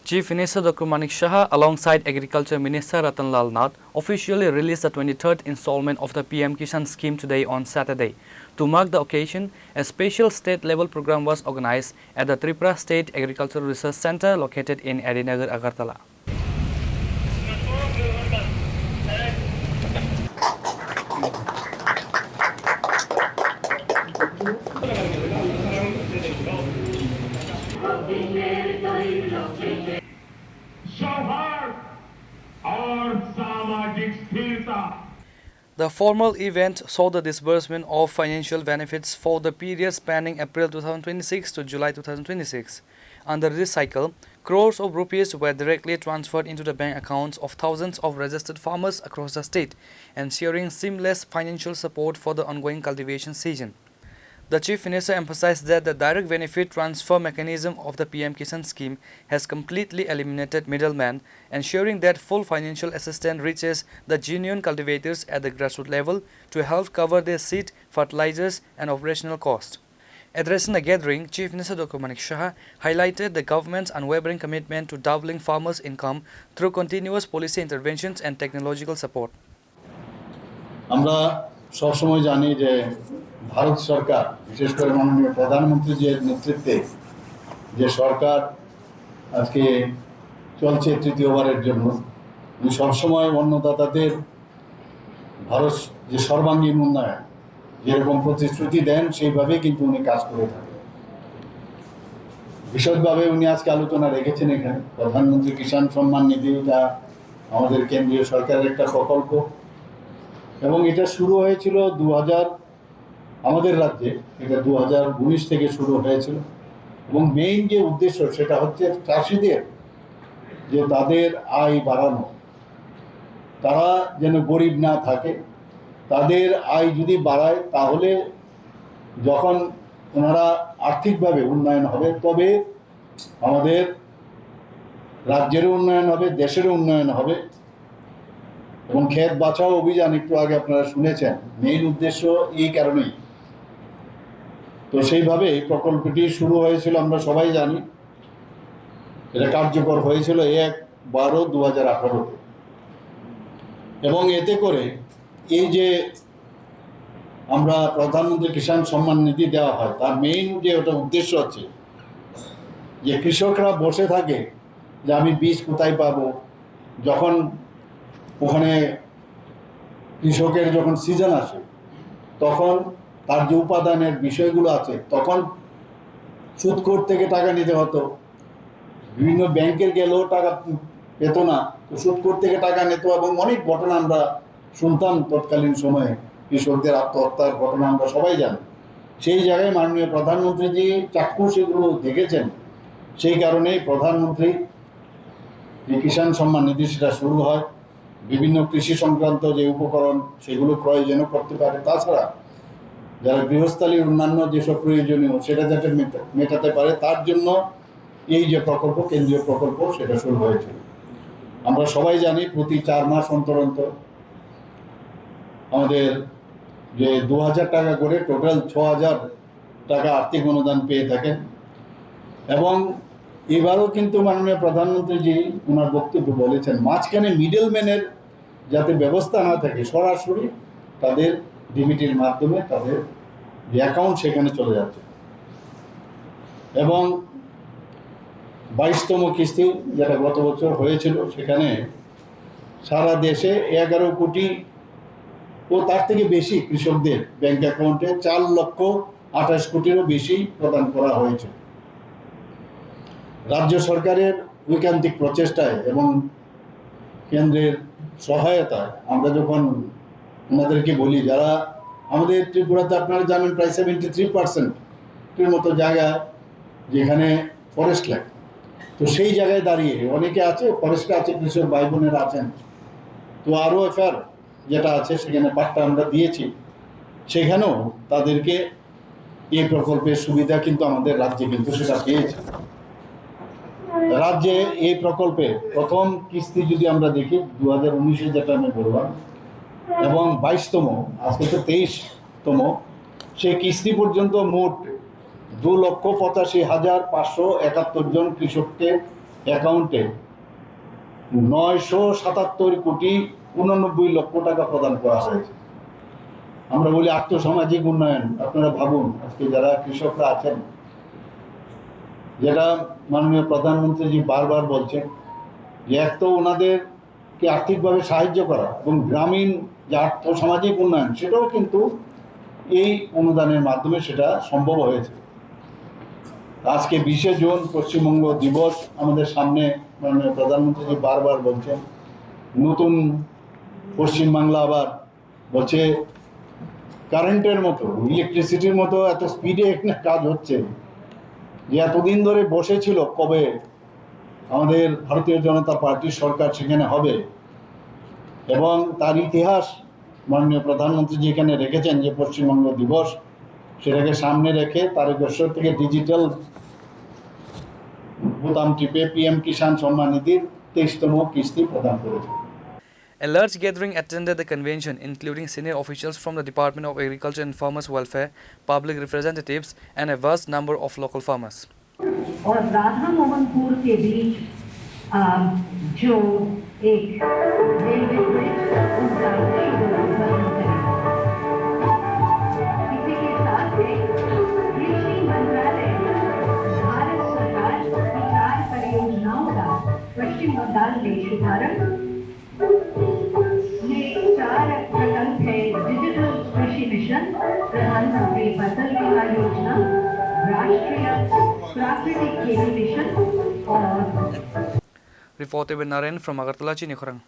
Chief Minister Dr. Manik Shah alongside Agriculture Minister Ratan Lal Nath officially released the 23rd installment of the PM Kisan scheme today on Saturday. To mark the occasion, a special state-level program was organized at the Tripura State Agricultural Research Centre located in Adinagar, Agartala. The formal event saw the disbursement of financial benefits for the period spanning April 2026 to July 2026. Under this cycle, crores of rupees were directly transferred into the bank accounts of thousands of registered farmers across the state, ensuring seamless financial support for the ongoing cultivation season. The Chief Minister emphasized that the direct benefit transfer mechanism of the PM Kisan scheme has completely eliminated middlemen, ensuring that full financial assistance reaches the genuine cultivators at the grassroots level to help cover their seed, fertilizers and operational costs. Addressing the gathering, Chief Minister Dr. Manik Shah highlighted the government's unwavering commitment to doubling farmers' income through continuous policy interventions and technological support. আমরা সবসময় জানি যে ভারত সরকার বিশেষ করে মাননীয় প্রধানমন্ত্রীর নেতৃত্বে যে সরকার আজকে চলছে তৃতীয়বারের জন্য উনি সবসময় অন্নদাতাদের ভারত যে সর্বাঙ্গীন উন্নয়ন যেরকম প্রতিশ্রুতি দেন সেইভাবেই কিন্তু উনি কাজ করে থাকেন। বিশদভাবে উনি আজকে আলোচনা রেখেছেন এখানে। প্রধানমন্ত্রী কিষাণ সম্মান নিধি এটা আমাদের কেন্দ্রীয় সরকারের একটা প্রকল্প এবং এটা শুরু হয়েছিল আমাদের রাজ্যে এটা 2019 থেকে শুরু হয়েছিল এবং মেইন যে উদ্দেশ্য সেটা হচ্ছে চাষিদের যে তাদের আয় বাড়ানো, তারা যেন গরিব না থাকে, তাদের আয় যদি বাড়ায় তাহলে যখন ওনারা আর্থিকভাবে উন্নয়ন হবে তবে আমাদের রাজ্যেরও উন্নয়ন হবে, দেশেরও উন্নয়ন হবে। এবং ক্ষেত বাঁচাও অভিযান একটু আগে আপনারা শুনেছেন, মেইন উদ্দেশ্য এই কারণেই। তো সেইভাবে প্রকল্পটি শুরু হয়েছিল, আমরা সবাই জানি এটা কার্যকর হয়েছিল 1/12/2018-তে এবং এতে করে এই যে আমরা প্রধানমন্ত্রী কিষাণ সম্মান নিধি দেওয়া হয় তার মেইন যে ওটা উদ্দেশ্য হচ্ছে যে কৃষকরা বসে থাকে যে আমি বীজ কোথায় পাবো, যখন ওখানে কৃষকের যখন সিজন আসে তখন তার যে উপাদানের বিষয়গুলো আছে তখন সুদখোর থেকে টাকা নিতে হতো, বিভিন্ন ব্যাংকের গেলেও টাকা পেত না, তো সুদখোর থেকে টাকা নিত এবং অনেক ঘটনা আমরা শুনতাম তৎকালীন সময়ে, কৃষকদের আত্মহত্যার ঘটনা আমরা সবাই জানি। সেই জায়গায় মাননীয় প্রধানমন্ত্রী চাক্ষুষ সেগুলো দেখেছেন, সেই কারণেই প্রধানমন্ত্রী যে কিষাণ সম্মান নিধি সেটা শুরু হয়। বিভিন্ন কৃষি সংক্রান্ত যে উপকরণ সেগুলো ক্রয় যেন করতে পারে, তাছাড়া যারা গৃহস্থালীর অন্যান্য যেসব প্রয়োজনীয় সেটা যাতে মেটাতে পারে তার জন্য এই যে প্রকল্প, কেন্দ্রীয় প্রকল্প, সেটা শুরু হয়েছিল। আমরা সবাই জানি প্রতি 4 মাস অন্তর অন্তর আমাদের যে 2000 টাকা করে টোটাল 6000 টাকা আর্থিক অনুদান পেয়ে থাকেন এবং এবারও কিন্তু মাননীয় প্রধানমন্ত্রীজি ওনার বক্তব্য বলেছেন মাঝখানে মিডলম্যানের যাতে ব্যবস্থা না থাকে, সরাসরি তাদের ডিবিটির মাধ্যমে তাদের যে অ্যাকাউন্ট সেখানে চলে যাচ্ছে এবং 22তম কিস্তি যেটা গত বছর হয়েছিল সেখানে সারা দেশে 11 কোটি ও তার থেকে বেশি কৃষকদের ব্যাংক অ্যাকাউন্টে 4,28,00,000 কোটিরও বেশি প্রদান করা হয়েছে। রাজ্য সরকারের ঐকান্তিক প্রচেষ্টায় এবং কেন্দ্রের সহায়তায় আমরা যখন ওনাদেরকে বলি, যারা আমাদের ত্রিপুরাতে আপনারা জানেন প্রায় 73%-এর মতো জায়গা যেখানে ফরেস্ট ল্যান্ড, তো সেই জায়গায় দাঁড়িয়ে অনেকে আছে ফরেস্টে আছে, কৃষক ভাই বোনেরা আছেন, তো ROFR যেটা আছে সেখানে পাট্টা আমরা দিয়েছি, সেখানেও তাদেরকে এই প্রকল্পের সুবিধা কিন্তু আমাদের রাজ্যে কিন্তু সেটা পেয়েছে। রাজ্যে এই প্রকল্পে প্রথম কিস্তি যদি আমরা দেখি 2019-এ যেটা আমি বললাম এবং 22তম, আজকে তো 23তম, সেই কিস্তি পর্যন্ত মোট 2,85,571 জন কৃষককে অ্যাকাউন্টে 977,89,89,00,000 টাকা প্রদান করা হয়েছে। আমরা বলি আর্থসামাজিক উন্নয়ন। আপনারা ভাবুন, আজকে যারা কৃষকরা আছেন, যেটা মাননীয় প্রধানমন্ত্রীজি বারবার বলছেন যে এক তো ওনাদেরকে আর্থিকভাবে সাহায্য করা এবং গ্রামীণ যে আর্থসামাজিক উন্নয়ন, সেটাও কিন্তু এই অনুদানের মাধ্যমে সেটা সম্ভব হয়েছে। আজকে 20শে জুন পশ্চিমবঙ্গ দিবস আমাদের সামনে, মাননীয় প্রধানমন্ত্রীজি বারবার বলছেন নতুন পশ্চিমবাংলা, আবার বলছে কারেন্টের মতো, ইলেকট্রিসিটির মতো এত স্পিডে এখানে কাজ হচ্ছে যে এতদিন ধরে বসেছিল কবে আমাদের ভারতীয় জনতা পার্টির সরকার সেখানে হবে, এবং তার ইতিহাস মাননীয় প্রধানমন্ত্রী যেখানে রেখেছেন যে পশ্চিমবঙ্গ দিবস, সেটাকে সামনে রেখে তারকেশ্বর থেকে ডিজিটাল বোতাম টিপে পিএম কিষাণ সম্মান নিধির 23তম কিস্তি প্রদান করেছে। A large gathering attended the convention, including senior officials from the Department of Agriculture and Farmers Welfare, public representatives, and a vast number of local farmers. और राधा मोहनपुर के बीच जो एक रेलवे ब्रिज, उसका शुभारंभ करेगा। इसी के साथ कृषि मंत्रालय भारत सरकार की 4 परियोजनाओं का पश्चिम बंगाल में शुभारंभ। ये 4 प्रकल्प है: डिजिटल कृषि मिशन, प्रधानमंत्री फसल बीमा योजना, राष्ट्रीय प्राकृतिक खेती मिशन और Reported by Naren from Agartala, Chini Khorang.